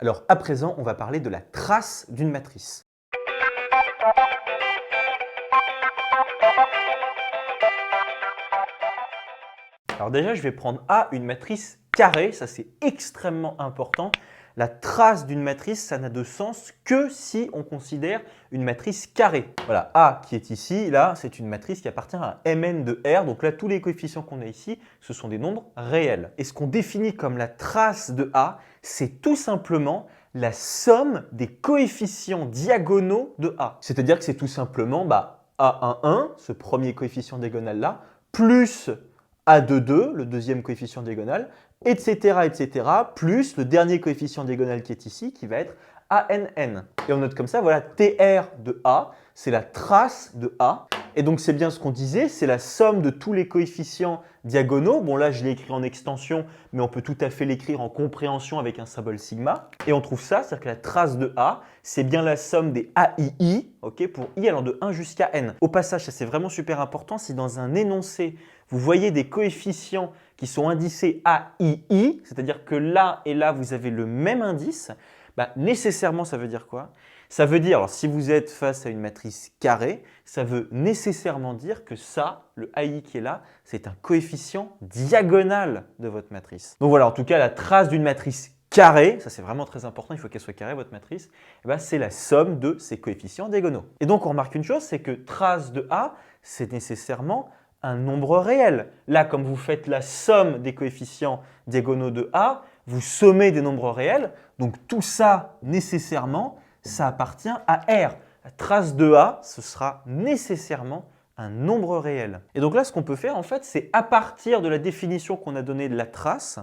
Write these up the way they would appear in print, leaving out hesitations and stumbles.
Alors à présent, on va parler de la trace d'une matrice. Alors déjà, je vais prendre A, une matrice carrée, ça c'est extrêmement important. La trace d'une matrice, ça n'a de sens que si on considère une matrice carrée. Voilà, A qui est ici, là, c'est une matrice qui appartient à Mn de R. Donc là, tous les coefficients qu'on a ici, ce sont des nombres réels. Et ce qu'on définit comme la trace de A, c'est tout simplement la somme des coefficients diagonaux de A. C'est-à-dire que c'est tout simplement A11, ce premier coefficient diagonal-là, plus A22, le deuxième coefficient diagonal, etc., plus le dernier coefficient diagonal qui est ici, qui va être ANN. Et on note comme ça, voilà, TR de A, c'est la trace de A. Et donc, c'est bien ce qu'on disait, c'est la somme de tous les coefficients diagonaux. Bon, là, je l'ai écrit en extension, mais on peut tout à fait l'écrire en compréhension avec un symbole sigma. Et on trouve ça, c'est-à-dire que la trace de A, c'est bien la somme des AII, okay, pour I allant de 1 jusqu'à N. Au passage, ça c'est vraiment super important, si dans un énoncé, vous voyez des coefficients qui sont indicés AII, c'est-à-dire que là et là, vous avez le même indice, nécessairement, ça veut dire quoi? Ça veut dire, alors si vous êtes face à une matrice carrée, ça veut nécessairement dire que ça, le AI qui est là, c'est un coefficient diagonal de votre matrice. Donc voilà, en tout cas, la trace d'une matrice carrée, ça c'est vraiment très important, il faut qu'elle soit carrée votre matrice, c'est la somme de ses coefficients diagonaux. Et donc on remarque une chose, c'est que trace de A, c'est nécessairement un nombre réel. Là, comme vous faites la somme des coefficients diagonaux de A, vous sommez des nombres réels, donc tout ça, nécessairement, ça appartient à R. La trace de A, ce sera nécessairement un nombre réel. Et donc là, ce qu'on peut faire, en fait, c'est à partir de la définition qu'on a donnée de la trace,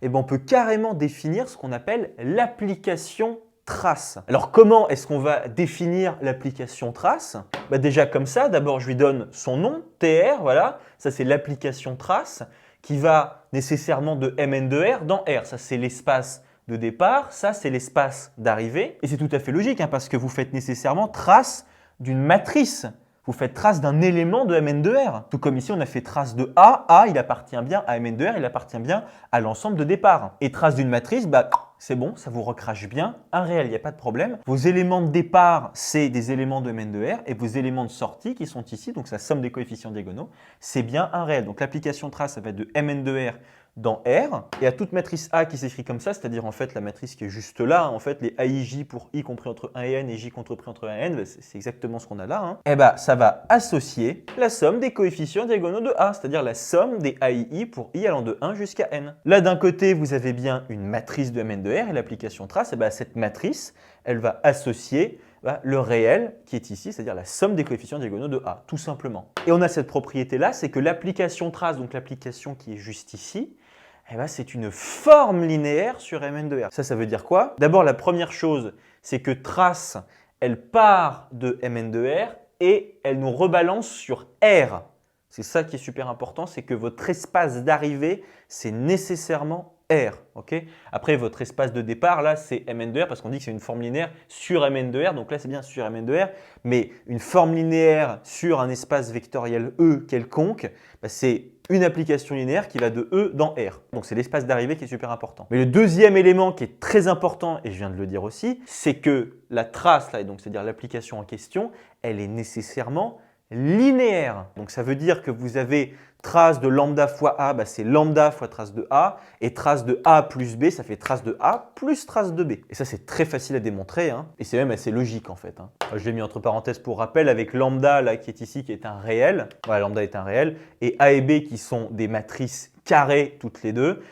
on peut carrément définir ce qu'on appelle l'application trace. Alors comment est-ce qu'on va définir l'application trace? Déjà comme ça, d'abord je lui donne son nom, TR, voilà, ça c'est l'application trace qui va nécessairement de Mn de R dans R. Ça c'est l'espace de départ, ça c'est l'espace d'arrivée. Et c'est tout à fait logique parce que vous faites nécessairement trace d'une matrice. Vous faites trace d'un élément de Mn de R. Tout comme ici, on a fait trace de A. A, il appartient bien à Mn de R, il appartient bien à l'ensemble de départ. Et trace d'une matrice, c'est bon, ça vous recrache bien un réel, il n'y a pas de problème. Vos éléments de départ, c'est des éléments de Mn de R et vos éléments de sortie qui sont ici, donc la somme des coefficients diagonaux, c'est bien un réel. Donc l'application trace, ça va être de Mn de R dans R, et à toute matrice A qui s'écrit comme ça, c'est-à-dire en fait la matrice qui est juste là, en fait les AIJ pour I compris entre 1 et N et J compris entre 1 et N, c'est exactement ce qu'on a là. Ça va associer la somme des coefficients diagonaux de A, c'est-à-dire la somme des AII pour I allant de 1 jusqu'à N. Là d'un côté, vous avez bien une matrice de Mn de R et l'application trace, cette matrice, elle va associer le réel qui est ici, c'est-à-dire la somme des coefficients diagonaux de A, tout simplement. Et on a cette propriété-là, c'est que l'application trace, donc l'application qui est juste ici, c'est une forme linéaire sur Mn de R. Ça veut dire quoi? D'abord, la première chose, c'est que trace, elle part de Mn de R et elle nous rebalance sur R. C'est ça qui est super important, c'est que votre espace d'arrivée, c'est nécessairement R. Okay. Après, votre espace de départ, là, c'est Mn de R parce qu'on dit que c'est une forme linéaire sur Mn de R. Donc là, c'est bien sur Mn de R. Mais une forme linéaire sur un espace vectoriel E quelconque, c'est une application linéaire qui va de E dans R. Donc, c'est l'espace d'arrivée qui est super important. Mais le deuxième élément qui est très important, et je viens de le dire aussi, c'est que la trace, là, donc c'est-à-dire l'application en question, elle est nécessairement linéaire. Donc, ça veut dire que vous avez trace de lambda fois A, c'est lambda fois trace de A, et trace de A plus B, ça fait trace de A plus trace de B. Et ça, c'est très facile à démontrer, et c'est même assez logique en fait. Je l'ai mis entre parenthèses pour rappel avec lambda là, qui est ici, qui est un réel. Voilà, lambda est un réel, et A et B qui sont des matrices carrées toutes les deux.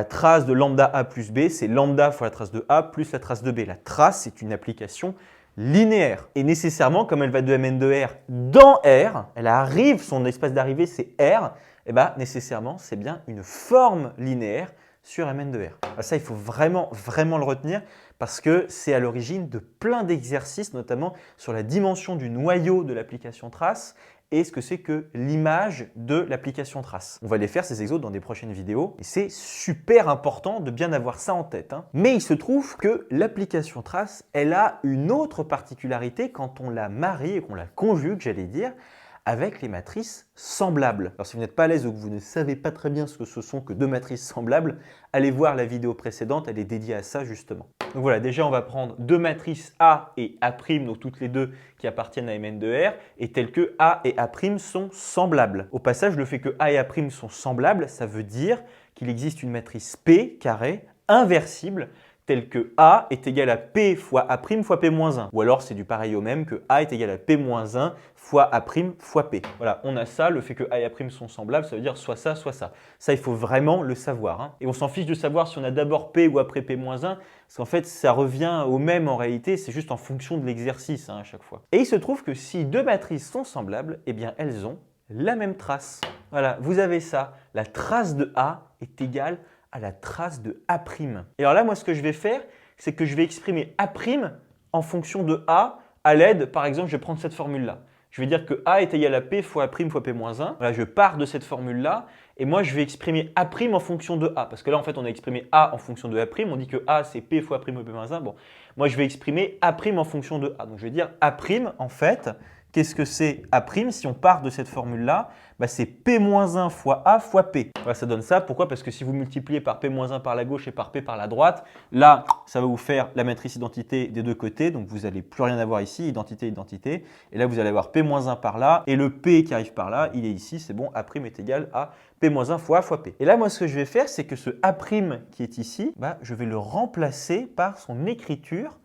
Trace de lambda A plus B, c'est lambda fois la trace de A plus la trace de B. La trace, c'est une application linéaire. Et nécessairement, comme elle va de Mn de R dans R, elle arrive, son espace d'arrivée c'est R, nécessairement c'est bien une forme linéaire sur Mn de R. Ça, il faut vraiment le retenir parce que c'est à l'origine de plein d'exercices, notamment sur la dimension du noyau de l'application trace et ce que c'est que l'image de l'application trace. On va les faire ces exos dans des prochaines vidéos et c'est super important de bien avoir ça en tête. Mais il se trouve que l'application trace, elle a une autre particularité quand on la marie et qu'on la conjugue, j'allais dire, avec les matrices semblables. Alors si vous n'êtes pas à l'aise ou que vous ne savez pas très bien ce que ce sont que deux matrices semblables, allez voir la vidéo précédente, elle est dédiée à ça justement. Donc voilà, déjà on va prendre deux matrices A et A', donc toutes les deux qui appartiennent à Mn de R, et telles que A et A' sont semblables. Au passage, le fait que A et A' sont semblables, ça veut dire qu'il existe une matrice P carré inversible telle que A est égal à P fois A' fois P-1. Ou alors c'est du pareil au même que A est égal à P-1 fois A' fois P. Voilà, on a ça, le fait que A et A' sont semblables, ça veut dire soit ça, soit ça. Ça, il faut vraiment le savoir, hein. Et on s'en fiche de savoir si on a d'abord P ou après P-1, parce qu'en fait, ça revient au même en réalité, c'est juste en fonction de l'exercice hein, à chaque fois. Et il se trouve que si deux matrices sont semblables, eh bien elles ont la même trace. Voilà, vous avez ça, la trace de A est égale à la trace de A'. Et alors là, moi, ce que je vais faire, c'est que je vais exprimer A' en fonction de A à l'aide, par exemple, je vais prendre cette formule-là. Je vais dire que A est égal à P fois A' fois P-1. Voilà, je pars de cette formule-là et moi, je vais exprimer A' en fonction de A. Parce que là, en fait, on a exprimé A en fonction de A'. On dit que A, c'est P fois A' fois P-1. Bon, moi, je vais exprimer A' en fonction de A. Donc, je vais dire A', en fait, qu'est-ce que c'est A'? Si on part de cette formule-là, bah c'est P-1 fois A fois P. Voilà, ça donne ça. Pourquoi? Parce que si vous multipliez par P-1 par la gauche et par P par la droite, là, ça va vous faire la matrice identité des deux côtés. Donc, vous n'allez plus rien avoir ici, identité, identité. Et là, vous allez avoir P-1 par là. Et le P qui arrive par là, il est ici. C'est bon, A' est égal à P-1 fois A fois P. Et là, moi, ce que je vais faire, c'est que ce A' qui est ici, bah, je vais le remplacer par son écriture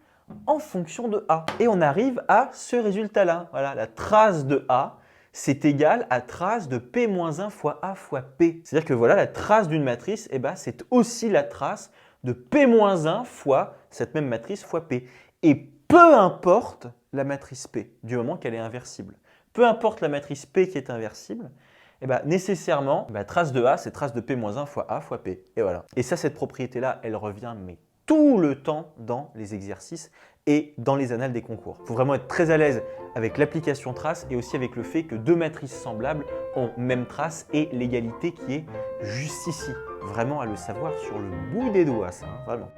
en fonction de A. Et on arrive à ce résultat-là. Voilà, la trace de A, c'est égal à trace de P-1 fois A fois P. C'est-à-dire que voilà, la trace d'une matrice, eh ben, c'est aussi la trace de P-1 fois cette même matrice fois P. Et peu importe la matrice P, du moment qu'elle est inversible. Peu importe la matrice P qui est inversible, eh ben, nécessairement, trace de A, c'est trace de P-1 fois A fois P. Et voilà. Et ça, cette propriété-là, elle revient mais tout le temps dans les exercices et dans les annales des concours. Il faut vraiment être très à l'aise avec l'application trace et aussi avec le fait que deux matrices semblables ont même trace et l'égalité qui est juste ici. Vraiment à le savoir sur le bout des doigts, ça, hein, vraiment.